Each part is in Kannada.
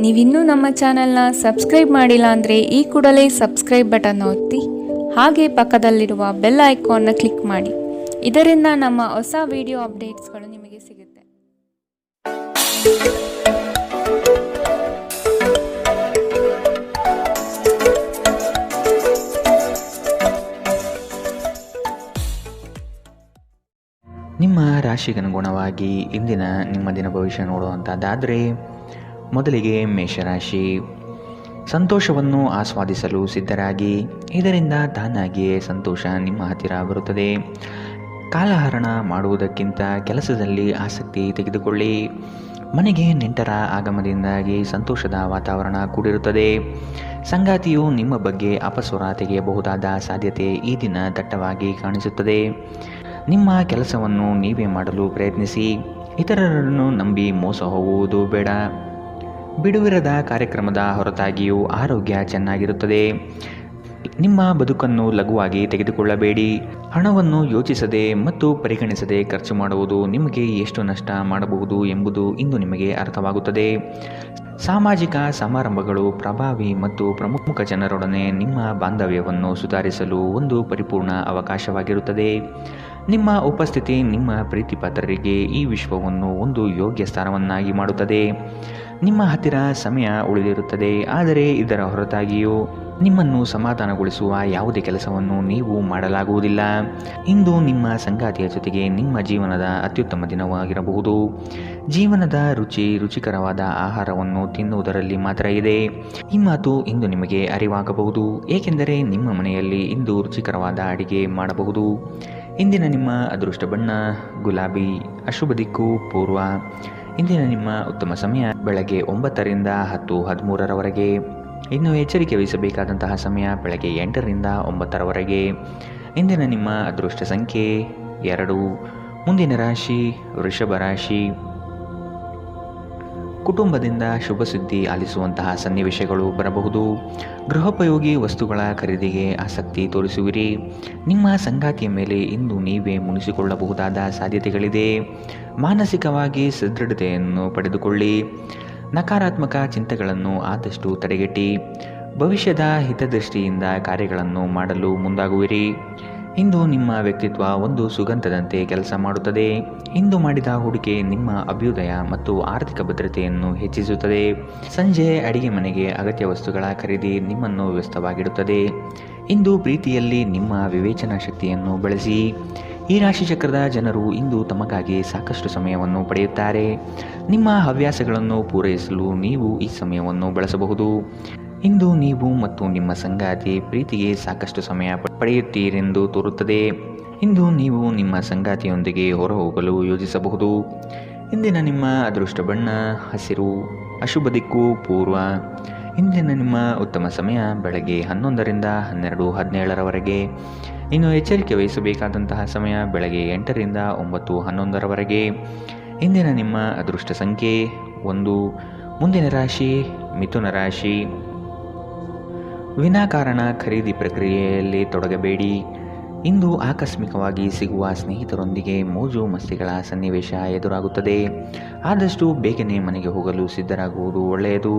ನೀವಿನ್ನೂ ನಮ್ಮ ಚಾನೆಲ್ನ ಸಬ್ಸ್ಕ್ರೈಬ್ ಮಾಡಿಲ್ಲ ಅಂದರೆ ಈ ಕೂಡಲೇ ಸಬ್ಸ್ಕ್ರೈಬ್ ಬಟನ್ ಒತ್ತಿ ಹಾಗೆ ಪಕ್ಕದಲ್ಲಿರುವ ಬೆಲ್ ಐಕಾನ್ನ ಕ್ಲಿಕ್ ಮಾಡಿ. ಇದರಿಂದ ನಮ್ಮ ಹೊಸ ವಿಡಿಯೋ ಅಪ್ಡೇಟ್ಸ್ಗಳು ನಿಮಗೆ ಸಿಗುತ್ತೆ. ನಿಮ್ಮ ರಾಶಿಗನುಗುಣವಾಗಿ ಇಂದಿನ ನಿಮ್ಮ ದಿನ ಭವಿಷ್ಯ ನೋಡುವಂಥದ್ದಾದರೆ, ಮೊದಲಿಗೆ ಮೇಷರಾಶಿ. ಸಂತೋಷವನ್ನು ಆಸ್ವಾದಿಸಲು ಸಿದ್ಧರಾಗಿ, ಇದರಿಂದ ತಾನಾಗಿಯೇ ಸಂತೋಷ ನಿಮ್ಮ ಹತ್ತಿರ ಬರುತ್ತದೆ. ಕಾಲಹರಣ ಮಾಡುವುದಕ್ಕಿಂತ ಕೆಲಸದಲ್ಲಿ ಆಸಕ್ತಿ ತೆಗೆದುಕೊಳ್ಳಿ. ಮನೆಗೆ ನೆಂಟರ ಆಗಮನದಿಂದಾಗಿ ಸಂತೋಷದ ವಾತಾವರಣ ಕೂಡಿರುತ್ತದೆ. ಸಂಗಾತಿಯು ನಿಮ್ಮ ಬಗ್ಗೆ ಅಪಸ್ವರ ತೆಗೆಯಬಹುದಾದ ಸಾಧ್ಯತೆ ಈ ದಿನ ದಟ್ಟವಾಗಿ ಕಾಣಿಸುತ್ತದೆ. ನಿಮ್ಮ ಕೆಲಸವನ್ನು ನೀವೇ ಮಾಡಲು ಪ್ರಯತ್ನಿಸಿ. ಇತರರನ್ನು ನಂಬಿ ಮೋಸ ಹೋಗುವುದು ಬೇಡ. ಬಿಡುವಿರದ ಕಾರ್ಯಕ್ರಮದ ಹೊರತಾಗಿಯೂ ಆರೋಗ್ಯ ಚೆನ್ನಾಗಿರುತ್ತದೆ. ನಿಮ್ಮ ಬದುಕನ್ನು ಲಘುವಾಗಿ ತೆಗೆದುಕೊಳ್ಳಬೇಡಿ. ಹಣವನ್ನು ಯೋಚಿಸದೆ ಮತ್ತು ಪರಿಗಣಿಸದೆ ಖರ್ಚು ಮಾಡುವುದು ನಿಮಗೆ ಎಷ್ಟು ನಷ್ಟ ಮಾಡಬಹುದು ಎಂಬುದು ಇಂದು ನಿಮಗೆ ಅರ್ಥವಾಗುತ್ತದೆ. ಸಾಮಾಜಿಕ ಸಮಾರಂಭಗಳು ಪ್ರಭಾವಿ ಮತ್ತು ಪ್ರಮುಖ ಜನರೊಡನೆ ನಿಮ್ಮ ಬಾಂಧವ್ಯವನ್ನು ಸುಧಾರಿಸಲು ಒಂದು ಪರಿಪೂರ್ಣ ಅವಕಾಶವಾಗಿರುತ್ತದೆ. ನಿಮ್ಮ ಉಪಸ್ಥಿತಿ ನಿಮ್ಮ ಪ್ರೀತಿಪಾತ್ರರಿಗೆ ಈ ವಿಶ್ವವನ್ನು ಒಂದು ಯೋಗ್ಯ ಸ್ಥಾನವನ್ನಾಗಿ ಮಾಡುತ್ತದೆ. ನಿಮ್ಮ ಹತ್ತಿರ ಸಮಯ ಉಳಿದಿರುತ್ತದೆ, ಆದರೆ ಇದರ ಹೊರತಾಗಿಯೂ ನಿಮ್ಮನ್ನು ಸಮಾಧಾನಗೊಳಿಸುವ ಯಾವುದೇ ಕೆಲಸವನ್ನು ನೀವು ಮಾಡಲಾಗುವುದಿಲ್ಲ. ಇಂದು ನಿಮ್ಮ ಸಂಗಾತಿಯ ಜೊತೆಗೆ ನಿಮ್ಮ ಜೀವನದ ಅತ್ಯುತ್ತಮ ದಿನವಾಗಿರಬಹುದು. ಜೀವನದ ರುಚಿಕರವಾದ ಆಹಾರವನ್ನು ತಿನ್ನುವುದರಲ್ಲಿ ಮಾತ್ರ ಇದೆ. ಈ ಮಾತು ಇಂದು ನಿಮಗೆ ಅರಿವಾಗಬಹುದು, ಏಕೆಂದರೆ ನಿಮ್ಮ ಮನೆಯಲ್ಲಿ ಇಂದು ರುಚಿಕರವಾದ ಅಡಿಗೆ ಮಾಡಬಹುದು. ಇಂದಿನ ನಿಮ್ಮ ಅದೃಷ್ಟ ಬಣ್ಣ ಗುಲಾಬಿ. ಅಶುಭ ದಿಕ್ಕು ಪೂರ್ವ. ಇಂದಿನ ನಿಮ್ಮ ಉತ್ತಮ ಸಮಯ ಬೆಳಗ್ಗೆ 9ರಿಂದ 10:13ರವರೆಗೆ. ಇನ್ನು ಎಚ್ಚರಿಕೆ ವಹಿಸಬೇಕಾದಂತಹ ಸಮಯ ಬೆಳಗ್ಗೆ 8ರಿಂದ 9ರವರೆಗೆ. ಇಂದಿನ ನಿಮ್ಮ ಅದೃಷ್ಟ ಸಂಖ್ಯೆ 2. ಮುಂದಿನ ರಾಶಿ ವೃಷಭ ರಾಶಿ. ಕುಟುಂಬದಿಂದ ಶುಭ ಸುದ್ದಿ ಆಲಿಸುವಂತಹ ಸನ್ನಿವೇಶಗಳು ಬರಬಹುದು. ಗೃಹೋಪಯೋಗಿ ವಸ್ತುಗಳ ಖರೀದಿಗೆ ಆಸಕ್ತಿ ತೋರಿಸುವಿರಿ. ನಿಮ್ಮ ಸಂಗಾತಿಯ ಮೇಲೆ ಇಂದು ನೀವೇ ಮುನಿಸಿಕೊಳ್ಳಬಹುದಾದ ಸಾಧ್ಯತೆಗಳಿದೆ. ಮಾನಸಿಕವಾಗಿ ಸದೃಢತೆಯನ್ನು ಪಡೆದುಕೊಳ್ಳಿ. ನಕಾರಾತ್ಮಕ ಚಿಂತೆಗಳನ್ನು ಆದಷ್ಟು ತಡೆಗಟ್ಟಿ. ಭವಿಷ್ಯದ ಹಿತದೃಷ್ಟಿಯಿಂದ ಕಾರ್ಯಗಳನ್ನು ಮಾಡಲು ಮುಂದಾಗುವಿರಿ. ಇಂದು ನಿಮ್ಮ ವ್ಯಕ್ತಿತ್ವ ಒಂದು ಸುಗಂಧದಂತೆ ಕೆಲಸ ಮಾಡುತ್ತದೆ. ಇಂದು ಮಾಡಿದ ಹೂಡಿಕೆ ನಿಮ್ಮ ಅಭ್ಯುದಯ ಮತ್ತು ಆರ್ಥಿಕ ಭದ್ರತೆಯನ್ನು ಹೆಚ್ಚಿಸುತ್ತದೆ. ಸಂಜೆ ಅಡಿಗೆ ಮನೆಗೆ ಅಗತ್ಯ ವಸ್ತುಗಳ ಖರೀದಿ ನಿಮ್ಮನ್ನು ವ್ಯಸ್ತವಾಗಿಡುತ್ತದೆ. ಇಂದು ಪ್ರೀತಿಯಲ್ಲಿ ನಿಮ್ಮ ವಿವೇಚನಾ ಶಕ್ತಿಯನ್ನು ಬಳಸಿ. ಈ ರಾಶಿಚಕ್ರದ ಜನರು ಇಂದು ತಮಗಾಗಿ ಸಾಕಷ್ಟು ಸಮಯವನ್ನು ಪಡೆಯುತ್ತಾರೆ. ನಿಮ್ಮ ಹವ್ಯಾಸಗಳನ್ನು ಪೂರೈಸಲು ನೀವು ಈ ಸಮಯವನ್ನು ಬಳಸಬಹುದು. ಇಂದು ನೀವು ಮತ್ತು ನಿಮ್ಮ ಸಂಗಾತಿ ಪ್ರೀತಿಗೆ ಸಾಕಷ್ಟು ಸಮಯ ಪಡೆಯುತ್ತೀರೆಂದು ತೋರುತ್ತದೆ. ಇಂದು ನೀವು ನಿಮ್ಮ ಸಂಗಾತಿಯೊಂದಿಗೆ ಹೊರಹೋಗಲು ಯೋಜಿಸಬಹುದು. ಇಂದಿನ ನಿಮ್ಮ ಅದೃಷ್ಟ ಬಣ್ಣ ಹಸಿರು. ಅಶುಭ ದಿಕ್ಕು ಪೂರ್ವ. ಇಂದಿನ ನಿಮ್ಮ ಉತ್ತಮ ಸಮಯ ಬೆಳಗ್ಗೆ 11ರಿಂದ 12:17ರವರೆಗೆ. ಇನ್ನು ಎಚ್ಚರಿಕೆ ವಹಿಸಬೇಕಾದಂತಹ ಸಮಯ ಬೆಳಗ್ಗೆ 8ರಿಂದ 9:11ರವರೆಗೆ. ಇಂದಿನ ನಿಮ್ಮ ಅದೃಷ್ಟ ಸಂಖ್ಯೆ 1. ಮುಂದಿನ ರಾಶಿ ಮಿಥುನ ರಾಶಿ. ವಿನಾಕಾರಣ ಖರೀದಿ ಪ್ರಕ್ರಿಯೆಯಲ್ಲಿ ತೊಡಗಬೇಡಿ. ಇಂದು ಆಕಸ್ಮಿಕವಾಗಿ ಸಿಗುವ ಸ್ನೇಹಿತರೊಂದಿಗೆ ಮೋಜು ಮಸ್ತಿಗಳ ಸನ್ನಿವೇಶ ಎದುರಾಗುತ್ತದೆ. ಆದಷ್ಟು ಬೇಗನೆ ಮನೆಗೆ ಹೋಗಲು ಸಿದ್ಧರಾಗುವುದು ಒಳ್ಳೆಯದು.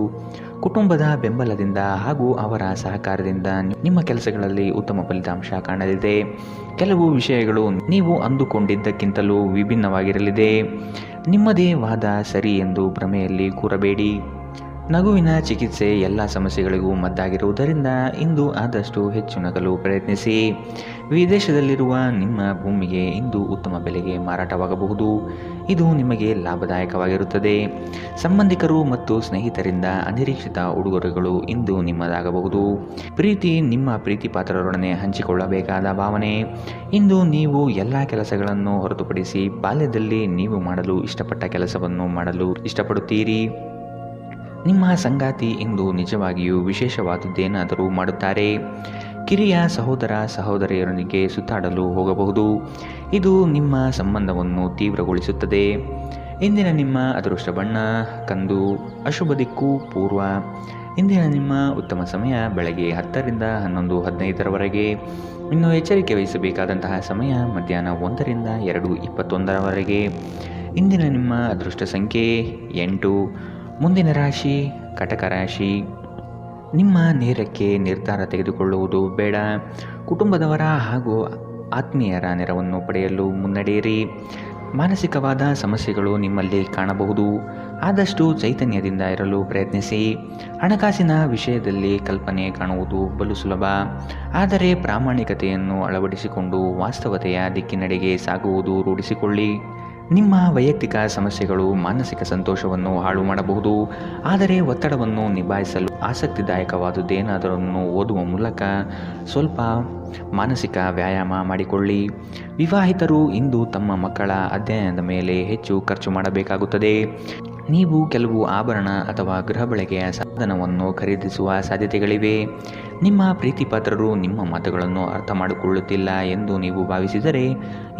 ಕುಟುಂಬದ ಬೆಂಬಲದಿಂದ ಹಾಗೂ ಅವರ ಸಹಕಾರದಿಂದ ನಿಮ್ಮ ಕೆಲಸಗಳಲ್ಲಿ ಉತ್ತಮ ಫಲಿತಾಂಶ ಕಾಣಲಿದೆ. ಕೆಲವು ವಿಷಯಗಳು ನೀವು ಅಂದುಕೊಂಡಿದ್ದಕ್ಕಿಂತಲೂ ವಿಭಿನ್ನವಾಗಿರಲಿದೆ. ನಿಮ್ಮದೇ ವಾದ ಸರಿ ಎಂದು ಭ್ರಮೆಯಲ್ಲಿ ಕೂರಬೇಡಿ. ನಗುವಿನ ಚಿಕಿತ್ಸೆ ಎಲ್ಲ ಸಮಸ್ಯೆಗಳಿಗೂ ಮದ್ದಾಗಿರುವುದರಿಂದ ಇಂದು ಆದಷ್ಟು ಹೆಚ್ಚು ನಗಲು ಪ್ರಯತ್ನಿಸಿ. ವಿದೇಶದಲ್ಲಿರುವ ನಿಮ್ಮ ಭೂಮಿಗೆ ಇಂದು ಉತ್ತಮ ಬೆಲೆಗೆ ಮಾರಾಟವಾಗಬಹುದು. ಇದು ನಿಮಗೆ ಲಾಭದಾಯಕವಾಗಿರುತ್ತದೆ. ಸಂಬಂಧಿಕರು ಮತ್ತು ಸ್ನೇಹಿತರಿಂದ ಅನಿರೀಕ್ಷಿತ ಉಡುಗೊರೆಗಳು ಇಂದು ನಿಮ್ಮದಾಗಬಹುದು. ಪ್ರೀತಿ ನಿಮ್ಮ ಪ್ರೀತಿ ಪಾತ್ರರೊಡನೆ ಹಂಚಿಕೊಳ್ಳಬೇಕಾದ ಭಾವನೆ. ಇಂದು ನೀವು ಎಲ್ಲ ಕೆಲಸಗಳನ್ನು ಹೊರತುಪಡಿಸಿ ಬಾಲ್ಯದಲ್ಲಿ ನೀವು ಮಾಡಲು ಇಷ್ಟಪಟ್ಟ ಕೆಲಸವನ್ನು ಮಾಡಲು ಇಷ್ಟಪಡುತ್ತೀರಿ. ನಿಮ್ಮ ಸಂಗಾತಿ ಇಂದು ನಿಜವಾಗಿಯೂ ವಿಶೇಷವಾದುದೇನಾದರೂ ಮಾಡುತ್ತಾರೆ. ಕಿರಿಯ ಸಹೋದರ ಸಹೋದರಿಯರೊಂದಿಗೆ ಸುತ್ತಾಡಲು ಹೋಗಬಹುದು. ಇದು ನಿಮ್ಮ ಸಂಬಂಧವನ್ನು ತೀವ್ರಗೊಳಿಸುತ್ತದೆ. ಇಂದಿನ ನಿಮ್ಮ ಅದೃಷ್ಟ ಬಣ್ಣ ಕಂದು. ಅಶುಭ ದಿಕ್ಕು ಪೂರ್ವ. ಇಂದಿನ ನಿಮ್ಮ ಉತ್ತಮ ಸಮಯ ಬೆಳಗ್ಗೆ 10ರಿಂದ 11:15ರವರೆಗೆ. ಇನ್ನು ಎಚ್ಚರಿಕೆ ವಹಿಸಬೇಕಾದಂತಹ ಸಮಯ ಮಧ್ಯಾಹ್ನ 1ರಿಂದ 2:21ರವರೆಗೆ. ಇಂದಿನ ನಿಮ್ಮ ಅದೃಷ್ಟ ಸಂಖ್ಯೆ 8. ಮುಂದಿನ ರಾಶಿ ಕಟಕ ರಾಶಿ. ನಿಮ್ಮ ನೇರಕ್ಕೆ ನಿರ್ಧಾರ ತೆಗೆದುಕೊಳ್ಳುವುದು ಬೇಡ. ಕುಟುಂಬದವರ ಹಾಗೂ ಆತ್ಮೀಯರ ನೆರವನ್ನು ಪಡೆಯಲು ಮುನ್ನಡೆಯಿರಿ. ಮಾನಸಿಕವಾದ ಸಮಸ್ಯೆಗಳು ನಿಮ್ಮಲ್ಲಿ ಕಾಣಬಹುದು. ಆದಷ್ಟು ಚೈತನ್ಯದಿಂದ ಇರಲು ಪ್ರಯತ್ನಿಸಿ. ಹಣಕಾಸಿನ ವಿಷಯದಲ್ಲಿ ಕಲ್ಪನೆ ಕಾಣುವುದು ಬಲು ಸುಲಭ. ಆದರೆ ಪ್ರಾಮಾಣಿಕತೆಯನ್ನು ಅಳವಡಿಸಿಕೊಂಡು ವಾಸ್ತವತೆಯ ದಿಕ್ಕಿನೆಡೆಗೆ ಸಾಗುವುದು ರೂಢಿಸಿಕೊಳ್ಳಿ. ನಿಮ್ಮ ವೈಯಕ್ತಿಕ ಸಮಸ್ಯೆಗಳು ಮಾನಸಿಕ ಸಂತೋಷವನ್ನು ಹಾಳು ಮಾಡಬಹುದು. ಆದರೆ ಒತ್ತಡವನ್ನು ನಿಭಾಯಿಸಲು ಆಸಕ್ತಿದಾಯಕವಾದುದೇನಾದರನ್ನು ಓದುವ ಮೂಲಕ ಸ್ವಲ್ಪ ಮಾನಸಿಕ ವ್ಯಾಯಾಮ ಮಾಡಿಕೊಳ್ಳಿ. ವಿವಾಹಿತರು ಇಂದು ತಮ್ಮ ಮಕ್ಕಳ ಅಧ್ಯಯನದ ಮೇಲೆ ಹೆಚ್ಚು ಖರ್ಚು ಮಾಡಬೇಕಾಗುತ್ತದೆ. ನೀವು ಕೆಲವು ಆಭರಣ ಅಥವಾ ಗೃಹ ಬಳಕೆಯ ಸಾಧನವನ್ನು ಖರೀದಿಸುವ ಸಾಧ್ಯತೆಗಳಿವೆ. ನಿಮ್ಮ ಪ್ರೀತಿಪಾತ್ರರು ನಿಮ್ಮ ಮಾತುಗಳನ್ನು ಅರ್ಥ ಮಾಡಿಕೊಳ್ಳುತ್ತಿಲ್ಲ ಎಂದು ನೀವು ಭಾವಿಸಿದರೆ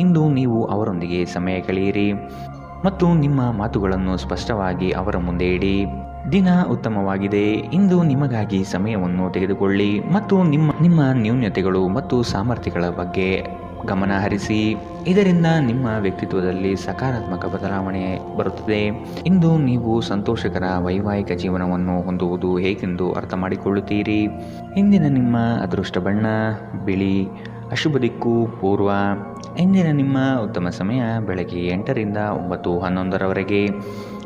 ಇಂದು ನೀವು ಅವರೊಂದಿಗೆ ಸಮಯ ಕಳೆಯಿರಿ ಮತ್ತು ನಿಮ್ಮ ಮಾತುಗಳನ್ನು ಸ್ಪಷ್ಟವಾಗಿ ಅವರ ಮುಂದೆ ಇಡಿ. ದಿನ ಉತ್ತಮವಾಗಿದೆ. ಇಂದು ನಿಮಗಾಗಿ ಸಮಯವನ್ನು ತೆಗೆದುಕೊಳ್ಳಿ ಮತ್ತು ನಿಮ್ಮ ನ್ಯೂನತೆಗಳು ಮತ್ತು ಸಾಮರ್ಥ್ಯಗಳ ಬಗ್ಗೆ ಗಮನ ಹರಿಸಿ. ಇದರಿಂದ ನಿಮ್ಮ ವ್ಯಕ್ತಿತ್ವದಲ್ಲಿ ಸಕಾರಾತ್ಮಕ ಬದಲಾವಣೆ ಬರುತ್ತದೆ. ಇಂದು ನೀವು ಸಂತೋಷಕರ ವೈವಾಹಿಕ ಜೀವನವನ್ನು ಹೊಂದುವುದು ಹೇಗೆಂದು ಅರ್ಥ ಮಾಡಿಕೊಳ್ಳುತ್ತೀರಿ. ಇಂದಿನ ನಿಮ್ಮ ಅದೃಷ್ಟ ಬಣ್ಣ ಬಿಳಿ. ಅಶುಭ ದಿಕ್ಕು ಪೂರ್ವ. ಇಂದಿನ ನಿಮ್ಮ ಉತ್ತಮ ಸಮಯ ಬೆಳಗ್ಗೆ 8ರಿಂದ 9:11ರವರೆಗೆ.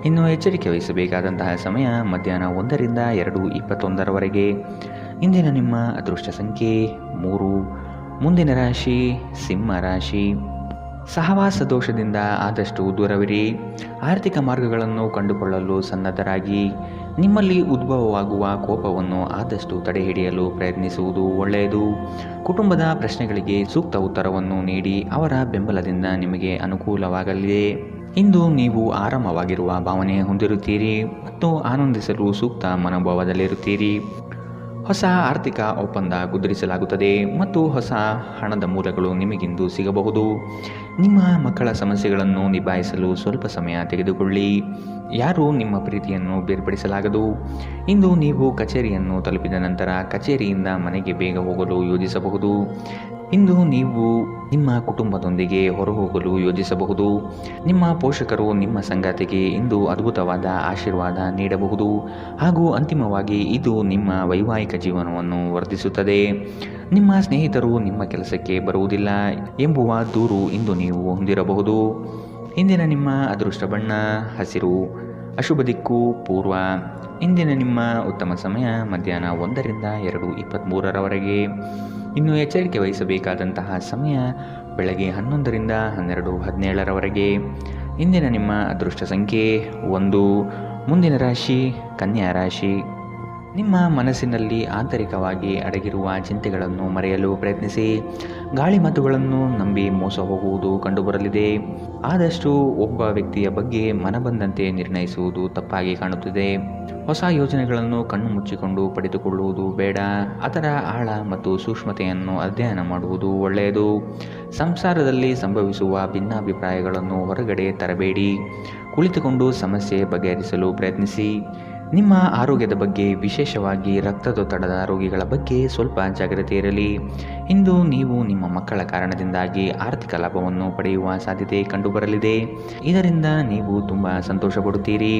ಇನ್ನು ಎಚ್ಚರಿಕೆ ವಹಿಸಬೇಕಾದಂತಹ ಸಮಯ ಮಧ್ಯಾಹ್ನ 1ರಿಂದ 2:21ರವರೆಗೆ. ಇಂದಿನ ನಿಮ್ಮ ಅದೃಷ್ಟ ಸಂಖ್ಯೆ 3. ಮುಂದಿನ ರಾಶಿ ಸಿಂಹ ರಾಶಿ. ಸಹವಾಸ ದೋಷದಿಂದ ಆದಷ್ಟು ದೂರವಿರಿ. ಆರ್ಥಿಕ ಮಾರ್ಗಗಳನ್ನು ಕಂಡುಕೊಳ್ಳಲು ಸನ್ನದ್ಧರಾಗಿ. ನಿಮ್ಮಲ್ಲಿ ಉದ್ಭವವಾಗುವ ಕೋಪವನ್ನು ಆದಷ್ಟು ತಡೆಹಿಡಿಯಲು ಪ್ರಯತ್ನಿಸುವುದು ಒಳ್ಳೆಯದು. ಕುಟುಂಬದ ಪ್ರಶ್ನೆಗಳಿಗೆ ಸೂಕ್ತ ಉತ್ತರವನ್ನು ನೀಡಿ ಅವರ ಬೆಂಬಲದಿಂದ ನಿಮಗೆ ಅನುಕೂಲವಾಗಲಿದೆ. ಇಂದು ನೀವು ಆರಾಮವಾಗಿರುವ ಭಾವನೆ ಹೊಂದಿರುತ್ತೀರಿ ಮತ್ತು ಆನಂದಿಸಲು ಸೂಕ್ತ ಮನೋಭಾವದಲ್ಲಿರುತ್ತೀರಿ. ಹೊಸ ಆರ್ಥಿಕ ಒಪ್ಪಂದ ಕುದುರಿಸಲಾಗುತ್ತದೆ ಮತ್ತು ಹೊಸ ಹಣದ ಮೂಲಗಳು ನಿಮಗಿಂದು ಸಿಗಬಹುದು. ನಿಮ್ಮ ಮಕ್ಕಳ ಸಮಸ್ಯೆಗಳನ್ನು ನಿಭಾಯಿಸಲು ಸ್ವಲ್ಪ ಸಮಯ ತೆಗೆದುಕೊಳ್ಳಿ. ಯಾರೂ ನಿಮ್ಮ ಪ್ರೀತಿಯನ್ನು ಬೇರ್ಪಡಿಸಲಾಗದು. ಇಂದು ನೀವು ಕಚೇರಿಯನ್ನು ತಲುಪಿದ ನಂತರ ಕಚೇರಿಯಿಂದ ಮನೆಗೆ ಬೇಗ ಹೋಗಲು ಯೋಜಿಸಬಹುದು. ಇಂದು ನೀವು ನಿಮ್ಮ ಕುಟುಂಬದೊಂದಿಗೆ ಹೊರಹೋಗಲು ಯೋಜಿಸಬಹುದು. ನಿಮ್ಮ ಪೋಷಕರು ನಿಮ್ಮ ಸಂಗಾತಿಗೆ ಇಂದು ಅದ್ಭುತವಾದ ಆಶೀರ್ವಾದ ನೀಡಬಹುದು ಹಾಗೂ ಅಂತಿಮವಾಗಿ ಇದು ನಿಮ್ಮ ವೈವಾಹಿಕ ಜೀವನವನ್ನು ವರ್ಧಿಸುತ್ತದೆ. ನಿಮ್ಮ ಸ್ನೇಹಿತರು ನಿಮ್ಮ ಕೆಲಸಕ್ಕೆ ಬರುವುದಿಲ್ಲ ಎಂಬುವ ದೂರು ಇಂದು ನೀವು ಹೊಂದಿರಬಹುದು. ಇಂದಿನ ನಿಮ್ಮ ಅದೃಷ್ಟ ಬಣ್ಣ ಹಸಿರು. ಅಶುಭ ದಿಕ್ಕು ಪೂರ್ವ. ಇಂದಿನ ನಿಮ್ಮ ಉತ್ತಮ ಸಮಯ ಮಧ್ಯಾಹ್ನ 1ರಿಂದ 2:23ರವರೆಗೆ. ಇನ್ನು ಎಚ್ಚರಿಕೆ ವಹಿಸಬೇಕಾದಂತಹ ಸಮಯ ಬೆಳಗ್ಗೆ 11ರಿಂದ 12:17ರವರೆಗೆ. ಇಂದಿನ ನಿಮ್ಮ ಅದೃಷ್ಟ ಸಂಖ್ಯೆ 1. ಮುಂದಿನ ರಾಶಿ ಕನ್ಯಾ ರಾಶಿ. ನಿಮ್ಮ ಮನಸ್ಸಿನಲ್ಲಿ ಆಂತರಿಕವಾಗಿ ಅಡಗಿರುವ ಚಿಂತೆಗಳನ್ನು ಮರೆಯಲು ಪ್ರಯತ್ನಿಸಿ. ಗಾಳಿ ಮಾತುಗಳನ್ನು ನಂಬಿ ಮೋಸ ಹೋಗುವುದು ಕಂಡುಬರಲಿದೆ. ಆದಷ್ಟು ಒಬ್ಬ ವ್ಯಕ್ತಿಯ ಬಗ್ಗೆ ಮನಬಂದಂತೆ ನಿರ್ಣಯಿಸುವುದು ತಪ್ಪಾಗಿ ಕಾಣುತ್ತದೆ. ಹೊಸ ಯೋಜನೆಗಳನ್ನು ಕಣ್ಣು ಮುಚ್ಚಿಕೊಂಡು ಪಡೆದುಕೊಳ್ಳುವುದು ಬೇಡ. ಅದರ ಆಳ ಮತ್ತು ಸೂಕ್ಷ್ಮತೆಯನ್ನು ಅಧ್ಯಯನ ಮಾಡುವುದು ಒಳ್ಳೆಯದು. ಸಂಸಾರದಲ್ಲಿ ಸಂಭವಿಸುವ ಭಿನ್ನಾಭಿಪ್ರಾಯಗಳನ್ನು ಹೊರಗಡೆ ತರಬೇಡಿ. ಕುಳಿತುಕೊಂಡು ಸಮಸ್ಯೆ ಬಗೆಹರಿಸಲು ಪ್ರಯತ್ನಿಸಿ. ನಿಮ್ಮ ಆರೋಗ್ಯದ ಬಗ್ಗೆ, ವಿಶೇಷವಾಗಿ ರಕ್ತದೊತ್ತಡದ ರೋಗಿಗಳ ಬಗ್ಗೆ ಸ್ವಲ್ಪ ಜಾಗ್ರತೆ ಇರಲಿ. ಇಂದು ನೀವು ನಿಮ್ಮ ಮಕ್ಕಳ ಕಾರಣದಿಂದಾಗಿ ಆರ್ಥಿಕ ಲಾಭವನ್ನು ಪಡೆಯುವ ಸಾಧ್ಯತೆ ಕಂಡುಬರಲಿದೆ. ಇದರಿಂದ ನೀವು ತುಂಬ ಸಂತೋಷ ಪಡುತ್ತೀರಿ.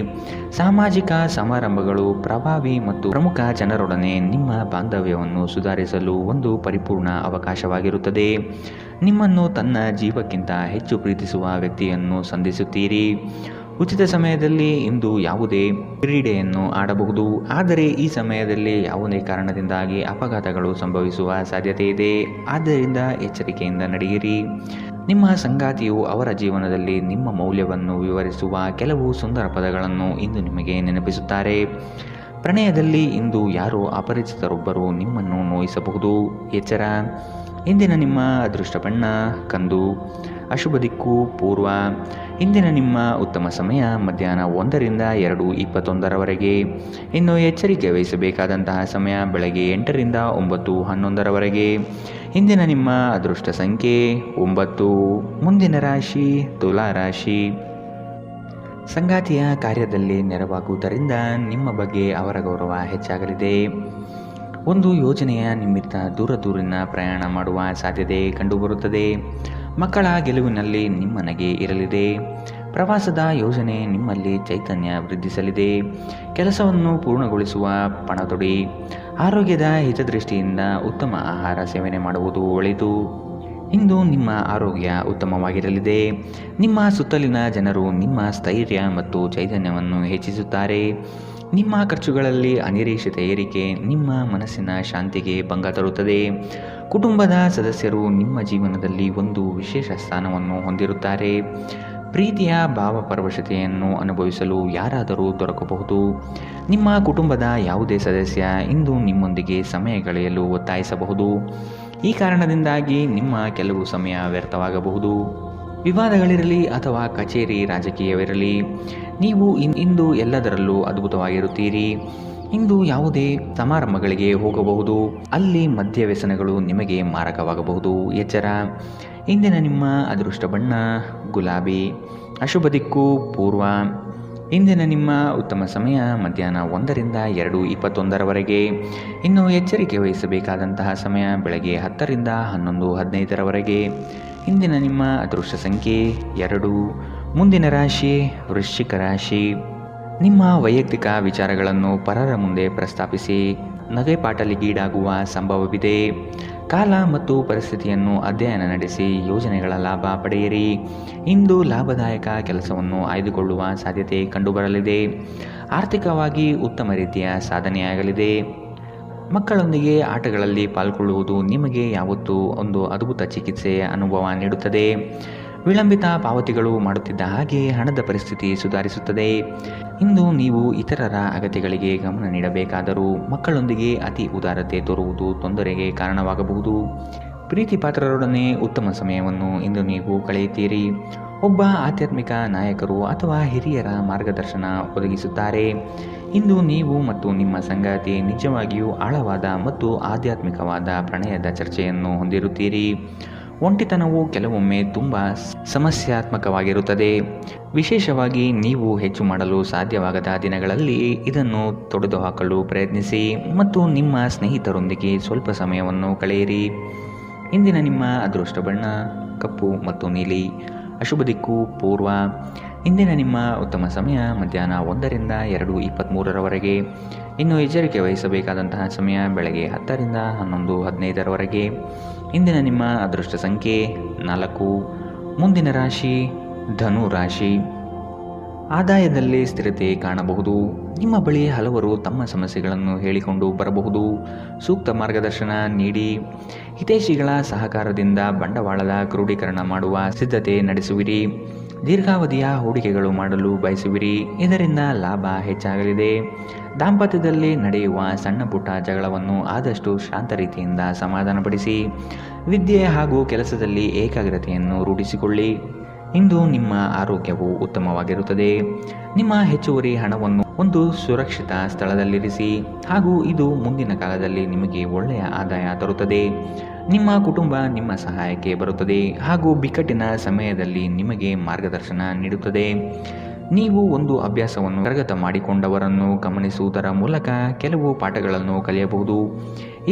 ಸಾಮಾಜಿಕ ಸಮಾರಂಭಗಳು ಪ್ರಭಾವಿ ಮತ್ತು ಪ್ರಮುಖ ಜನರೊಡನೆ ನಿಮ್ಮ ಬಾಂಧವ್ಯವನ್ನು ಸುಧಾರಿಸಲು ಒಂದು ಪರಿಪೂರ್ಣ ಅವಕಾಶವಾಗಿರುತ್ತದೆ. ನಿಮ್ಮನ್ನು ತನ್ನ ಜೀವಕ್ಕಿಂತ ಹೆಚ್ಚು ಪ್ರೀತಿಸುವ ವ್ಯಕ್ತಿಯನ್ನು ಸಂಧಿಸುತ್ತೀರಿ. ಉಚಿತ ಸಮಯದಲ್ಲಿ ಇಂದು ಯಾವುದೇ ಕ್ರೀಡೆಯನ್ನು ಆಡಬಹುದು. ಆದರೆ ಈ ಸಮಯದಲ್ಲಿ ಯಾವುದೇ ಕಾರಣದಿಂದಾಗಿ ಅಪಘಾತಗಳು ಸಂಭವಿಸುವ ಸಾಧ್ಯತೆ ಇದೆ. ಆದ್ದರಿಂದ ಎಚ್ಚರಿಕೆಯಿಂದ ನಡೆಯಿರಿ. ನಿಮ್ಮ ಸಂಗಾತಿಯು ಅವರ ಜೀವನದಲ್ಲಿ ನಿಮ್ಮ ಮೌಲ್ಯವನ್ನು ವಿವರಿಸುವ ಕೆಲವು ಸುಂದರ ಪದಗಳನ್ನು ಇಂದು ನಿಮಗೆ ನೆನಪಿಸುತ್ತಾರೆ. ಪ್ರಣಯದಲ್ಲಿ ಇಂದು ಯಾರೋ ಅಪರಿಚಿತರೊಬ್ಬರು ನಿಮ್ಮನ್ನು ನೋಯಿಸಬಹುದು. ಎಚ್ಚರ. ಇಂದಿನ ನಿಮ್ಮ ಅದೃಷ್ಟ ಬಣ್ಣ ಕಂದು. ಅಶುಭ ದಿಕ್ಕು ಪೂರ್ವ. ಇಂದಿನ ನಿಮ್ಮ ಉತ್ತಮ ಸಮಯ ಮಧ್ಯಾಹ್ನ 1ರಿಂದ 2:21ರವರೆಗೆ. ಇನ್ನು ಎಚ್ಚರಿಕೆ ವಹಿಸಬೇಕಾದಂತಹ ಸಮಯ ಬೆಳಗ್ಗೆ 8ರಿಂದ 9:11ರವರೆಗೆ. ಇಂದಿನ ನಿಮ್ಮ ಅದೃಷ್ಟ ಸಂಖ್ಯೆ 9. ಮುಂದಿನ ರಾಶಿ ತುಲಾ ರಾಶಿ. ಸಂಗಾತಿಯ ಕಾರ್ಯದಲ್ಲಿ ನೆರವಾಗುವುದರಿಂದ ನಿಮ್ಮ ಬಗ್ಗೆ ಅವರ ಗೌರವ ಹೆಚ್ಚಾಗಲಿದೆ. ಒಂದು ಯೋಜನೆಯ ನಿಮಿತ್ತ ದೂರಿನ ಪ್ರಯಾಣ ಮಾಡುವ ಸಾಧ್ಯತೆ ಕಂಡುಬರುತ್ತದೆ. ಮಕ್ಕಳ ಗೆಲುವಿನಲ್ಲಿ ನಿಮ್ಮ ನಗೆ ಇರಲಿದೆ. ಪ್ರವಾಸದ ಯೋಜನೆ ನಿಮ್ಮಲ್ಲಿ ಚೈತನ್ಯ ವೃದ್ಧಿಸಲಿದೆ. ಕೆಲಸವನ್ನು ಪೂರ್ಣಗೊಳಿಸುವ ಪಣತೊಡಿ. ಆರೋಗ್ಯದ ಹಿತದೃಷ್ಟಿಯಿಂದ ಉತ್ತಮ ಆಹಾರ ಸೇವನೆ ಮಾಡುವುದು ಒಳಿತು. ಇಂದು ನಿಮ್ಮ ಆರೋಗ್ಯ ಉತ್ತಮವಾಗಿರಲಿದೆ. ನಿಮ್ಮ ಸುತ್ತಲಿನ ಜನರು ನಿಮ್ಮ ಸ್ಥೈರ್ಯ ಮತ್ತು ಚೈತನ್ಯವನ್ನು ಹೆಚ್ಚಿಸುತ್ತಾರೆ. ನಿಮ್ಮ ಖರ್ಚುಗಳಲ್ಲಿ ಅನಿರೀಕ್ಷಿತ ಏರಿಕೆ ನಿಮ್ಮ ಮನಸ್ಸಿನ ಶಾಂತಿಗೆ ಭಂಗ ತರುತ್ತದೆ. ಕುಟುಂಬದ ಸದಸ್ಯರು ನಿಮ್ಮ ಜೀವನದಲ್ಲಿ ಒಂದು ವಿಶೇಷ ಸ್ಥಾನವನ್ನು ಹೊಂದಿರುತ್ತಾರೆ. ಪ್ರೀತಿಯ ಭಾವಪರವಶತೆಯನ್ನು ಅನುಭವಿಸಲು ಯಾರಾದರೂ ದೊರಕಬಹುದು. ನಿಮ್ಮ ಕುಟುಂಬದ ಯಾವುದೇ ಸದಸ್ಯ ಇಂದು ನಿಮ್ಮೊಂದಿಗೆ ಸಮಯ ಕಳೆಯಲು ಒತ್ತಾಯಿಸಬಹುದು. ಈ ಕಾರಣದಿಂದಾಗಿ ನಿಮ್ಮ ಕೆಲವು ಸಮಯ ವ್ಯರ್ಥವಾಗಬಹುದು. ವಿವಾದಗಳಿರಲಿ ಅಥವಾ ಕಚೇರಿ ರಾಜಕೀಯವಿರಲಿ, ನೀವು ಇಂದು ಎಲ್ಲದರಲ್ಲೂ ಅದ್ಭುತವಾಗಿರುತ್ತೀರಿ. ಇಂದು ಯಾವುದೇ ಸಮಾರಂಭಗಳಿಗೆ ಹೋಗಬಹುದು. ಅಲ್ಲಿ ಮದ್ಯ ವ್ಯಸನಗಳು ನಿಮಗೆ ಮಾರಕವಾಗಬಹುದು. ಎಚ್ಚರ. ಇಂದಿನ ನಿಮ್ಮ ಅದೃಷ್ಟ ಬಣ್ಣ ಗುಲಾಬಿ. ಅಶುಭ ದಿಕ್ಕು ಪೂರ್ವ. ಇಂದಿನ ನಿಮ್ಮ ಉತ್ತಮ ಸಮಯ ಮಧ್ಯಾಹ್ನ 1ರಿಂದ 2:21 ಇನ್ನು ಎಚ್ಚರಿಕೆ ವಹಿಸಬೇಕಾದಂತಹ ಸಮಯ ಬೆಳಗ್ಗೆ 10ರಿಂದ 11:15 ಇಂದಿನ ನಿಮ್ಮ ಅದೃಷ್ಟ ಸಂಖ್ಯೆ 2. ಮುಂದಿನ ರಾಶಿ ವೃಶ್ಚಿಕ ರಾಶಿ. ನಿಮ್ಮ ವೈಯಕ್ತಿಕ ವಿಚಾರಗಳನ್ನು ಪರರ ಮುಂದೆ ಪ್ರಸ್ತಾಪಿಸಿ ನಗೆಪಾಟಲಿಗೀಡಾಗುವ ಸಂಭವವಿದೆ. ಕಾಲ ಮತ್ತು ಪರಿಸ್ಥಿತಿಯನ್ನು ಅಧ್ಯಯನ ನಡೆಸಿ ಯೋಜನೆಗಳ ಲಾಭ ಪಡೆಯಿರಿ. ಇಂದು ಲಾಭದಾಯಕ ಕೆಲಸವನ್ನು ಆಯ್ದುಕೊಳ್ಳುವ ಸಾಧ್ಯತೆ ಕಂಡುಬರಲಿದೆ. ಆರ್ಥಿಕವಾಗಿ ಉತ್ತಮ ರೀತಿಯ ಸಾಧನೆಯಾಗಲಿದೆ. ಮಕ್ಕಳೊಂದಿಗೆ ಆಟಗಳಲ್ಲಿ ಪಾಲ್ಗೊಳ್ಳುವುದು ನಿಮಗೆ ಯಾವತ್ತೂ ಒಂದು ಅದ್ಭುತ ಚಿಕಿತ್ಸೆಯ ಅನುಭವ ನೀಡುತ್ತದೆ. ವಿಳಂಬಿತ ಪಾವತಿಗಳು ಮಾಡುತ್ತಿದ್ದ ಹಾಗೆ ಹಣದ ಪರಿಸ್ಥಿತಿ ಸುಧಾರಿಸುತ್ತದೆ. ಇಂದು ನೀವು ಇತರರ ಅಗತ್ಯಗಳಿಗೆ ಗಮನ ನೀಡಬೇಕಾದರೂ ಮಕ್ಕಳೊಂದಿಗೆ ಅತಿ ಉದಾರತೆ ತೋರುವುದು ತೊಂದರೆಗೆ ಕಾರಣವಾಗಬಹುದು. ಪ್ರೀತಿ ಪಾತ್ರರೊಡನೆ ಉತ್ತಮ ಸಮಯವನ್ನು ಇಂದು ನೀವು ಕಳೆಯುತ್ತೀರಿ. ಒಬ್ಬ ಆಧ್ಯಾತ್ಮಿಕ ನಾಯಕರು ಅಥವಾ ಹಿರಿಯರ ಮಾರ್ಗದರ್ಶನ ಒದಗಿಸುತ್ತಾರೆ. ಇಂದು ನೀವು ಮತ್ತು ನಿಮ್ಮ ಸಂಗಾತಿ ನಿಜವಾಗಿಯೂ ಆಳವಾದ ಮತ್ತು ಆಧ್ಯಾತ್ಮಿಕವಾದ ಪ್ರಣಯದ ಚರ್ಚೆಯನ್ನು ಹೊಂದಿರುತ್ತೀರಿ. ಒಂಟಿತನವು ಕೆಲವೊಮ್ಮೆ ತುಂಬ ಸಮಸ್ಯಾತ್ಮಕವಾಗಿರುತ್ತದೆ. ವಿಶೇಷವಾಗಿ ನೀವು ಹೆಚ್ಚು ಮಾಡಲು ಸಾಧ್ಯವಾಗದ ದಿನಗಳಲ್ಲಿ ಇದನ್ನು ತೊಡೆದುಹಾಕಲು ಪ್ರಯತ್ನಿಸಿ ಮತ್ತು ನಿಮ್ಮ ಸ್ನೇಹಿತರೊಂದಿಗೆ ಸ್ವಲ್ಪ ಸಮಯವನ್ನು ಕಳೆಯಿರಿ. ಇಂದಿನ ನಿಮ್ಮ ಅದೃಷ್ಟ ಬಣ್ಣ ಕಪ್ಪು ಮತ್ತು ನೀಲಿ. ಅಶುಭ ದಿಕ್ಕು ಪೂರ್ವ. ಇಂದಿನ ನಿಮ್ಮ ಉತ್ತಮ ಸಮಯ ಮಧ್ಯಾಹ್ನ 1ರಿಂದ 2:23 ಇನ್ನು ಎಚ್ಚರಿಕೆ ವಹಿಸಬೇಕಾದಂತಹ ಸಮಯ ಬೆಳಗ್ಗೆ 10ರಿಂದ 11:15 ಇಂದಿನ ನಿಮ್ಮ ಅದೃಷ್ಟ ಸಂಖ್ಯೆ 4. ಮುಂದಿನ ರಾಶಿ ಧನು ರಾಶಿ. ಆದಾಯದಲ್ಲಿ ಸ್ಥಿರತೆ ಕಾಣಬಹುದು. ನಿಮ್ಮ ಬಳಿ ಹಲವರು ತಮ್ಮ ಸಮಸ್ಯೆಗಳನ್ನು ಹೇಳಿಕೊಂಡು ಬರಬಹುದು. ಸೂಕ್ತ ಮಾರ್ಗದರ್ಶನ ನೀಡಿ. ಹಿತೈಷಿಗಳ ಸಹಕಾರದಿಂದ ಬಂಡವಾಳದ ಕ್ರೋಢೀಕರಣ ಮಾಡುವ ಸಿದ್ಧತೆ ನಡೆಸುವಿರಿ. ದೀರ್ಘಾವಧಿಯ ಹೂಡಿಕೆಗಳು ಮಾಡಲು ಬಯಸುವಿರಿ. ಇದರಿಂದ ಲಾಭ ಹೆಚ್ಚಾಗಲಿದೆ. ದಾಂಪತ್ಯದಲ್ಲಿ ನಡೆಯುವ ಸಣ್ಣ ಪುಟ್ಟ ಜಗಳವನ್ನು ಆದಷ್ಟು ಶಾಂತ ರೀತಿಯಿಂದ ಸಮಾಧಾನಪಡಿಸಿ. ವಿದ್ಯೆ ಹಾಗೂ ಕೆಲಸದಲ್ಲಿ ಏಕಾಗ್ರತೆಯನ್ನು ರೂಢಿಸಿಕೊಳ್ಳಿ. ಇಂದು ನಿಮ್ಮ ಆರೋಗ್ಯವು ಉತ್ತಮವಾಗಿರುತ್ತದೆ. ನಿಮ್ಮ ಹೆಚ್ಚುವರಿ ಹಣವನ್ನು ಒಂದು ಸುರಕ್ಷಿತ ಸ್ಥಳದಲ್ಲಿರಿಸಿ ಹಾಗೂ ಇದು ಮುಂದಿನ ಕಾಲದಲ್ಲಿ ನಿಮಗೆ ಒಳ್ಳೆಯ ಆದಾಯ ತರುತ್ತದೆ. ನಿಮ್ಮ ಕುಟುಂಬ ನಿಮ್ಮ ಸಹಾಯಕ್ಕೆ ಬರುತ್ತದೆ ಹಾಗೂ ಬಿಕ್ಕಟ್ಟಿನ ಸಮಯದಲ್ಲಿ ನಿಮಗೆ ಮಾರ್ಗದರ್ಶನ ನೀಡುತ್ತದೆ. ನೀವು ಒಂದು ಅಭ್ಯಾಸವನ್ನು ಕರಗತ ಮಾಡಿಕೊಂಡವರನ್ನು ಗಮನಿಸುವುದರ ಮೂಲಕ ಕೆಲವು ಪಾಠಗಳನ್ನು ಕಲಿಯಬಹುದು.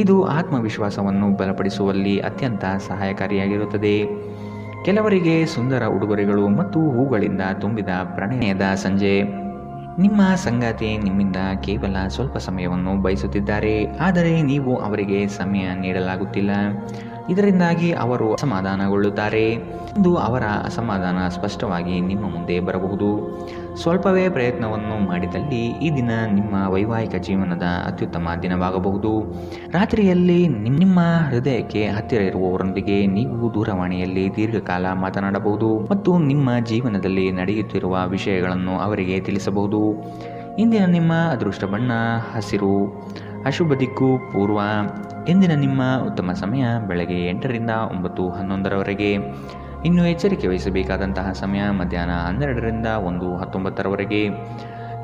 ಇದು ಆತ್ಮವಿಶ್ವಾಸವನ್ನು ಬಲಪಡಿಸುವಲ್ಲಿ ಅತ್ಯಂತ ಸಹಾಯಕಾರಿಯಾಗಿರುತ್ತದೆ. ಕೆಲವರಿಗೆ ಸುಂದರ ಉಡುಗೊರೆಗಳು ಮತ್ತು ಹೂಗಳಿಂದ ತುಂಬಿದ ಪ್ರಣಯದ ಸಂಜೆ. ನಿಮ್ಮ ಸಂಗಾತಿ ನಿಮ್ಮಿಂದ ಕೇವಲ ಸ್ವಲ್ಪ ಸಮಯವನ್ನು ಬಯಸುತ್ತಿದ್ದಾರೆ, ಆದರೆ ನೀವು ಅವರಿಗೆ ಸಮಯ ನೀಡಲಾಗುತ್ತಿಲ್ಲ. ಇದರಿಂದಾಗಿ ಅವರು ಅಸಮಾಧಾನಗೊಳ್ಳುತ್ತಾರೆ. ಇಂದು ಅವರ ಅಸಮಾಧಾನ ಸ್ಪಷ್ಟವಾಗಿ ನಿಮ್ಮ ಮುಂದೆ ಬರಬಹುದು. ಸ್ವಲ್ಪವೇ ಪ್ರಯತ್ನವನ್ನು ಮಾಡಿದಲ್ಲಿ ಈ ದಿನ ನಿಮ್ಮ ವೈವಾಹಿಕ ಜೀವನದ ಅತ್ಯುತ್ತಮ ದಿನವಾಗಬಹುದು. ರಾತ್ರಿಯಲ್ಲಿ ನಿಮ್ಮ ಹೃದಯಕ್ಕೆ ಹತ್ತಿರ ಇರುವವರೊಂದಿಗೆ ನೀವು ದೂರವಾಣಿಯಲ್ಲಿ ದೀರ್ಘಕಾಲ ಮಾತನಾಡಬಹುದು ಮತ್ತು ನಿಮ್ಮ ಜೀವನದಲ್ಲಿ ನಡೆಯುತ್ತಿರುವ ವಿಷಯಗಳನ್ನು ಅವರಿಗೆ ತಿಳಿಸಬಹುದು. ಇಂದಿನ ನಿಮ್ಮ ಅದೃಷ್ಟ ಬಣ್ಣ ಹಸಿರು. ಅಶುಭ ದಿಕ್ಕು ಪೂರ್ವ. ಇಂದಿನ ನಿಮ್ಮ ಉತ್ತಮ ಸಮಯ ಬೆಳಗ್ಗೆ 8ರಿಂದ 9:11 ಇನ್ನು ಎಚ್ಚರಿಕೆ ವಹಿಸಬೇಕಾದಂತಹ ಸಮಯ ಮಧ್ಯಾಹ್ನ 12ರಿಂದ 1:19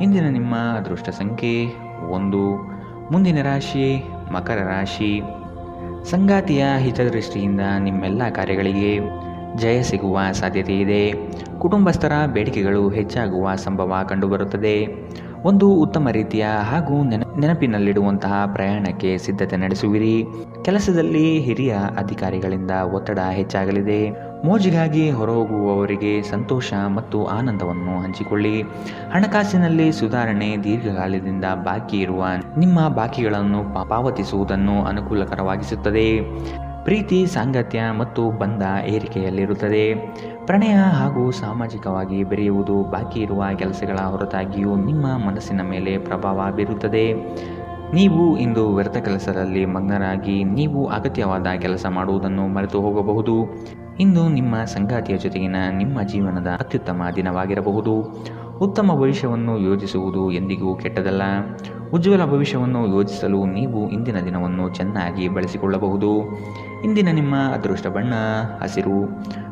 ಇಂದಿನ ನಿಮ್ಮ ಅದೃಷ್ಟ ಸಂಖ್ಯೆ 1. ಮುಂದಿನ ರಾಶಿ ಮಕರ ರಾಶಿ. ಸಂಗಾತಿಯ ಹಿತದೃಷ್ಟಿಯಿಂದ ನಿಮ್ಮೆಲ್ಲ ಕಾರ್ಯಗಳಿಗೆ ಜಯ ಸಿಗುವ ಸಾಧ್ಯತೆ ಇದೆ. ಕುಟುಂಬಸ್ಥರ ಬೇಡಿಕೆಗಳು ಹೆಚ್ಚಾಗುವ ಸಂಭವ ಕಂಡುಬರುತ್ತದೆ. ಒಂದು ಉತ್ತಮ ರೀತಿಯ ಹಾಗೂ ನೆನಪಿನಲ್ಲಿಡುವಂತಹ ಪ್ರಯಾಣಕ್ಕೆ ಸಿದ್ಧತೆ ನಡೆಸುವಿರಿ. ಕೆಲಸದಲ್ಲಿ ಹಿರಿಯ ಅಧಿಕಾರಿಗಳಿಂದ ಒತ್ತಡ ಹೆಚ್ಚಾಗಲಿದೆ. ಮೋಜಿಗಾಗಿ ಹೊರಹೋಗುವವರಿಗೆ ಸಂತೋಷ ಮತ್ತು ಆನಂದವನ್ನು ಹಂಚಿಕೊಳ್ಳಿ. ಹಣಕಾಸಿನಲ್ಲಿ ಸುಧಾರಣೆ, ದೀರ್ಘಕಾಲದಿಂದ ಬಾಕಿ ಇರುವ ನಿಮ್ಮ ಬಾಕಿಗಳನ್ನು ಪಾವತಿಸುವುದನ್ನು ಅನುಕೂಲಕರವಾಗಿಸುತ್ತದೆ. ಪ್ರೀತಿ, ಸಾಂಗತ್ಯ ಮತ್ತು ಬಂಧ ಏರಿಕೆಯಲ್ಲಿರುತ್ತದೆ. ಪ್ರಣಯ ಹಾಗೂ ಸಾಮಾಜಿಕವಾಗಿ ಬೆರೆಯುವುದು ಬಾಕಿ ಇರುವ ಕೆಲಸಗಳ ಹೊರತಾಗಿಯೂ ನಿಮ್ಮ ಮನಸ್ಸಿನ ಮೇಲೆ ಪ್ರಭಾವ ಬೀರುತ್ತದೆ. ನೀವು ಇಂದು ವ್ಯರ್ಥ ಕೆಲಸದಲ್ಲಿ ಮಗ್ನರಾಗಿ ನೀವು ಅಗತ್ಯವಾದ ಕೆಲಸ ಮಾಡುವುದನ್ನು ಮರೆತು ಹೋಗಬಹುದು. ಇಂದು ನಿಮ್ಮ ಸಂಗಾತಿಯ ಜೊತೆಗಿನ ನಿಮ್ಮ ಜೀವನದ ಅತ್ಯುತ್ತಮ ದಿನವಾಗಿರಬಹುದು. ಉತ್ತಮ ಭವಿಷ್ಯವನ್ನು ಯೋಜಿಸುವುದು ಎಂದಿಗೂ ಕೆಟ್ಟದಲ್ಲ. ಉಜ್ವಲ ಭವಿಷ್ಯವನ್ನು ಯೋಜಿಸಲು ನೀವು ಇಂದಿನ ದಿನವನ್ನು ಚೆನ್ನಾಗಿ ಬಳಸಿಕೊಳ್ಳಬಹುದು. ಇಂದಿನ ನಿಮ್ಮ ಅದೃಷ್ಟ ಬಣ್ಣ ಹಸಿರು,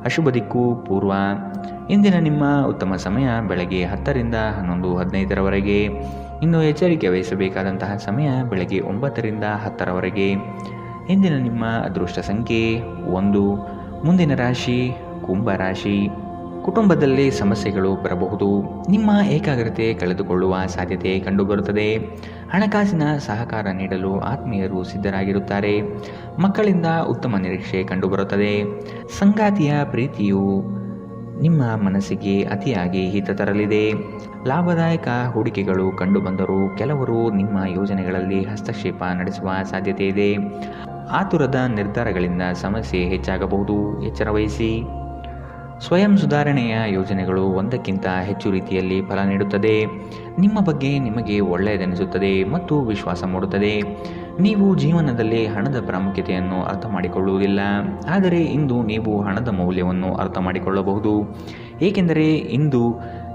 ಅಶುಭ ದಿಕ್ಕು ಪೂರ್ವ. ಇಂದಿನ ನಿಮ್ಮ ಉತ್ತಮ ಸಮಯ ಬೆಳಗ್ಗೆ 10 ರಿಂದ 11:15 ಇನ್ನು ಎಚ್ಚರಿಕೆ ವಹಿಸಬೇಕಾದಂತಹ ಸಮಯ ಬೆಳಗ್ಗೆ 9 ರಿಂದ 10 ಇಂದಿನ ನಿಮ್ಮ ಅದೃಷ್ಟ ಸಂಖ್ಯೆ 1. ಮುಂದಿನ ರಾಶಿ ಕುಂಭ ರಾಶಿ. ಕುಟುಂಬದಲ್ಲಿ ಸಮಸ್ಯೆಗಳು ಬರಬಹುದು. ನಿಮ್ಮ ಏಕಾಗ್ರತೆ ಕಳೆದುಕೊಳ್ಳುವ ಸಾಧ್ಯತೆ ಕಂಡುಬರುತ್ತದೆ. ಹಣಕಾಸಿನ ಸಹಕಾರ ನೀಡಲು ಆತ್ಮೀಯರು ಸಿದ್ಧರಾಗಿರುತ್ತಾರೆ. ಮಕ್ಕಳಿಂದ ಉತ್ತಮ ನಿರೀಕ್ಷೆ ಕಂಡುಬರುತ್ತದೆ. ಸಂಗಾತಿಯ ಪ್ರೀತಿಯು ನಿಮ್ಮ ಮನಸ್ಸಿಗೆ ಅತಿಯಾಗಿ ಹಿತ ತರಲಿದೆ. ಲಾಭದಾಯಕ ಹೂಡಿಕೆಗಳು ಕಂಡುಬಂದರೂ ಕೆಲವರು ನಿಮ್ಮ ಯೋಜನೆಗಳಲ್ಲಿ ಹಸ್ತಕ್ಷೇಪ ನಡೆಸುವ ಸಾಧ್ಯತೆ ಇದೆ. ಆತುರದ ನಿರ್ಧಾರಗಳಿಂದ ಸಮಸ್ಯೆ ಹೆಚ್ಚಾಗಬಹುದು. ಎಚ್ಚರ ವಹಿಸಿ. ಸ್ವಯಂ ಸುಧಾರಣೆಯ ಯೋಜನೆಗಳು ಒಂದಕ್ಕಿಂತ ಹೆಚ್ಚು ರೀತಿಯಲ್ಲಿ ಫಲ ನೀಡುತ್ತದೆ. ನಿಮ್ಮ ಬಗ್ಗೆ ನಿಮಗೆ ಒಳ್ಳೆಯದೆನಿಸುತ್ತದೆ ಮತ್ತು ವಿಶ್ವಾಸ ಮೂಡುತ್ತದೆ. ನೀವು ಜೀವನದಲ್ಲಿ ಹಣದ ಪ್ರಾಮುಖ್ಯತೆಯನ್ನು ಅರ್ಥ ಮಾಡಿಕೊಳ್ಳುವುದಿಲ್ಲ, ಆದರೆ ಇಂದು ನೀವು ಹಣದ ಮೌಲ್ಯವನ್ನು ಅರ್ಥ ಮಾಡಿಕೊಳ್ಳಬಹುದು. ಏಕೆಂದರೆ ಇಂದು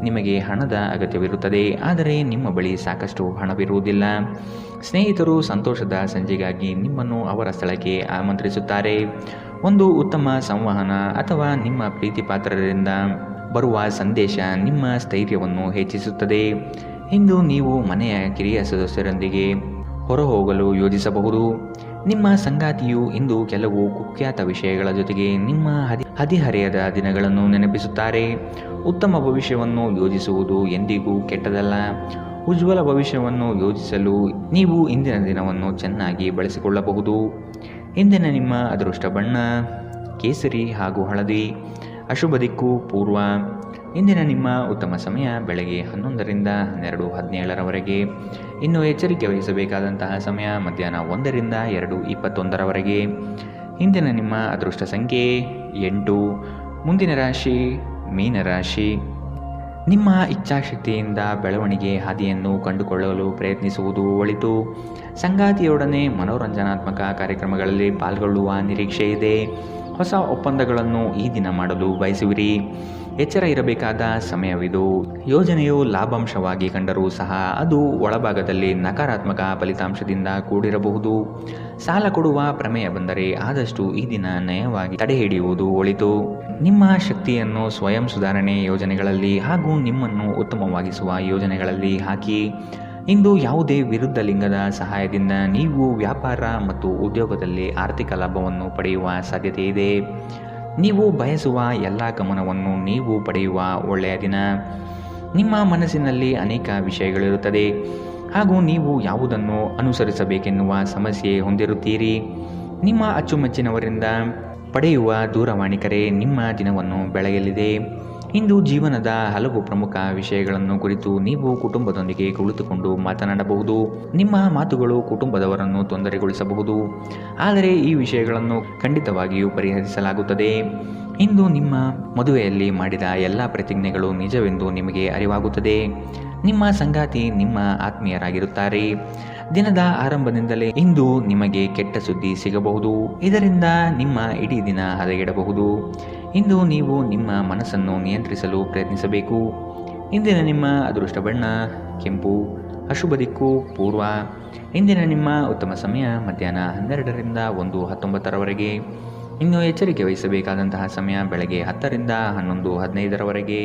ನಿಮಗೆ ಹಣದ ಅಗತ್ಯವಿರುತ್ತದೆ, ಆದರೆ ನಿಮ್ಮ ಬಳಿ ಸಾಕಷ್ಟು ಹಣವಿರುವುದಿಲ್ಲ. ಸ್ನೇಹಿತರು ಸಂತೋಷದ ಸಂಜೆಗಾಗಿ ನಿಮ್ಮನ್ನು ಅವರ ಸ್ಥಳಕ್ಕೆ ಆಮಂತ್ರಿಸುತ್ತಾರೆ. ಒಂದು ಉತ್ತಮ ಸಂವಹನ ಅಥವಾ ನಿಮ್ಮ ಪ್ರೀತಿಪಾತ್ರರಿಂದ ಬರುವ ಸಂದೇಶ ನಿಮ್ಮ ಸ್ಥೈರ್ಯವನ್ನು ಹೆಚ್ಚಿಸುತ್ತದೆ. ಇಂದು ನೀವು ಮನೆಯ ಕಿರಿಯ ಸದಸ್ಯರೊಂದಿಗೆ ಹೊರಹೋಗಲು ಯೋಜಿಸಬಹುದು. ನಿಮ್ಮ ಸಂಗಾತಿಯು ಇಂದು ಕೆಲವು ಕುಖ್ಯಾತ ವಿಷಯಗಳ ಜೊತೆಗೆ ನಿಮ್ಮ ಹದಿಹರೆಯದ ದಿನಗಳನ್ನು ನೆನಪಿಸುತ್ತಾರೆ. ಉತ್ತಮ ಭವಿಷ್ಯವನ್ನು ಯೋಜಿಸುವುದು ಎಂದಿಗೂ ಕೆಟ್ಟದಲ್ಲ. ಉಜ್ವಲ ಭವಿಷ್ಯವನ್ನು ಯೋಜಿಸಲು ನೀವು ಇಂದಿನ ದಿನವನ್ನು ಚೆನ್ನಾಗಿ ಬಳಸಿಕೊಳ್ಳಬಹುದು. ಇಂದಿನ ನಿಮ್ಮ ಅದೃಷ್ಟ ಬಣ್ಣ ಕೇಸರಿ ಹಾಗೂ ಹಳದಿ, ಅಶುಭ ದಿಕ್ಕು ಪೂರ್ವ. ಇಂದಿನ ನಿಮ್ಮ ಉತ್ತಮ ಸಮಯ ಬೆಳಗ್ಗೆ 11 ರಿಂದ 12:17 ಇನ್ನು ಎಚ್ಚರಿಕೆ ವಹಿಸಬೇಕಾದಂತಹ ಸಮಯ ಮಧ್ಯಾಹ್ನ 1 ರಿಂದ 2:21 ಇಂದಿನ ನಿಮ್ಮ ಅದೃಷ್ಟ ಸಂಖ್ಯೆ 8. ಮುಂದಿನ ರಾಶಿ ಮೀನರಾಶಿ. ನಿಮ್ಮ ಇಚ್ಛಾಶಕ್ತಿಯಿಂದ ಬೆಳವಣಿಗೆ ಹಾದಿಯನ್ನು ಕಂಡುಕೊಳ್ಳಲು ಪ್ರಯತ್ನಿಸುವುದು ಒಳಿತು. ಸಂಗಾತಿಯೊಡನೆ ಮನೋರಂಜನಾತ್ಮಕ ಕಾರ್ಯಕ್ರಮಗಳಲ್ಲಿ ಪಾಲ್ಗೊಳ್ಳುವ ನಿರೀಕ್ಷೆ ಇದೆ. ಹೊಸ ಒಪ್ಪಂದಗಳನ್ನು ಈ ದಿನ ಮಾಡಲು ಬಯಸುವಿರಿ. ಎಚ್ಚರ ಇರಬೇಕಾದ ಸಮಯವಿದು. ಯೋಜನೆಯು ಲಾಭಾಂಶವಾಗಿ ಕಂಡರೂ ಸಹ ಅದು ಒಳಭಾಗದಲ್ಲಿ ನಕಾರಾತ್ಮಕ ಫಲಿತಾಂಶದಿಂದ ಕೂಡಿರಬಹುದು. ಸಾಲ ಕೊಡುವ ಪ್ರಮೇಯ ಬಂದರೆ ಆದಷ್ಟು ಈ ದಿನ ನಯವಾಗಿ ತಡೆಹಿಡಿಯುವುದು ಒಳಿತು. ನಿಮ್ಮ ಶಕ್ತಿಯನ್ನು ಸ್ವಯಂ ಸುಧಾರಣೆ ಯೋಜನೆಗಳಲ್ಲಿ ಹಾಗೂ ನಿಮ್ಮನ್ನು ಉತ್ತಮವಾಗಿಸುವ ಯೋಜನೆಗಳಲ್ಲಿ ಹಾಕಿ. ಇಂದು ಯಾವುದೇ ವಿರುದ್ಧ ಲಿಂಗದ ಸಹಾಯದಿಂದ ನೀವು ವ್ಯಾಪಾರ ಮತ್ತು ಉದ್ಯೋಗದಲ್ಲಿ ಆರ್ಥಿಕ ಲಾಭವನ್ನು ಪಡೆಯುವ ಸಾಧ್ಯತೆ ಇದೆ. ನೀವು ಬಯಸುವ ಎಲ್ಲ ಗಮನವನ್ನು ನೀವು ಪಡೆಯುವ ಒಳ್ಳೆಯ ದಿನ. ನಿಮ್ಮ ಮನಸ್ಸಿನಲ್ಲಿ ಅನೇಕ ವಿಷಯಗಳಿರುತ್ತದೆ ಹಾಗೂ ನೀವು ಯಾವುದನ್ನು ಅನುಸರಿಸಬೇಕೆನ್ನುವ ಸಮಸ್ಯೆ ಹೊಂದಿರುತ್ತೀರಿ. ನಿಮ್ಮ ಅಚ್ಚುಮೆಚ್ಚಿನವರಿಂದ ಪಡೆಯುವ ದೂರವಾಣಿ ಕರೆ ನಿಮ್ಮ ದಿನವನ್ನು ಬೆಳಗಲಿದೆ. ಇಂದು ಜೀವನದ ಹಲವು ಪ್ರಮುಖ ವಿಷಯಗಳನ್ನು ಕುರಿತು ನೀವು ಕುಟುಂಬದೊಂದಿಗೆ ಕುಳಿತುಕೊಂಡು ಮಾತನಾಡಬಹುದು. ನಿಮ್ಮ ಮಾತುಗಳು ಕುಟುಂಬದವರನ್ನು ತೊಂದರೆಗೊಳಿಸಬಹುದು, ಆದರೆ ಈ ವಿಷಯಗಳನ್ನು ಖಂಡಿತವಾಗಿಯೂ ಪರಿಹರಿಸಲಾಗುತ್ತದೆ. ಇಂದು ನಿಮ್ಮ ಮದುವೆಯಲ್ಲಿ ಮಾಡಿದ ಎಲ್ಲ ಪ್ರತಿಜ್ಞೆಗಳು ನಿಜವೆಂದು ನಿಮಗೆ ಅರಿವಾಗುತ್ತದೆ. ನಿಮ್ಮ ಸಂಗಾತಿ ನಿಮ್ಮ ಆತ್ಮೀಯರಾಗಿರುತ್ತಾರೆ. ದಿನದ ಆರಂಭದಿಂದಲೇ ಇಂದು ನಿಮಗೆ ಕೆಟ್ಟ ಸುದ್ದಿ ಸಿಗಬಹುದು. ಇದರಿಂದ ನಿಮ್ಮ ಇಡೀ ದಿನ ಹದಗೆಡಬಹುದು. ಇಂದು ನೀವು ನಿಮ್ಮ ಮನಸ್ಸನ್ನು ನಿಯಂತ್ರಿಸಲು ಪ್ರಯತ್ನಿಸಬೇಕು. ಇಂದಿನ ನಿಮ್ಮ ಅದೃಷ್ಟ ಬಣ್ಣ ಕೆಂಪು, ಅಶುಭ ದಿಕ್ಕು ಪೂರ್ವ. ಇಂದಿನ ನಿಮ್ಮ ಉತ್ತಮ ಸಮಯ ಮಧ್ಯಾಹ್ನ 12 ರಿಂದ 1:19 ಇನ್ನು ಎಚ್ಚರಿಕೆ ವಹಿಸಬೇಕಾದಂತಹ ಸಮಯ ಬೆಳಗ್ಗೆ 10 ರಿಂದ 11:15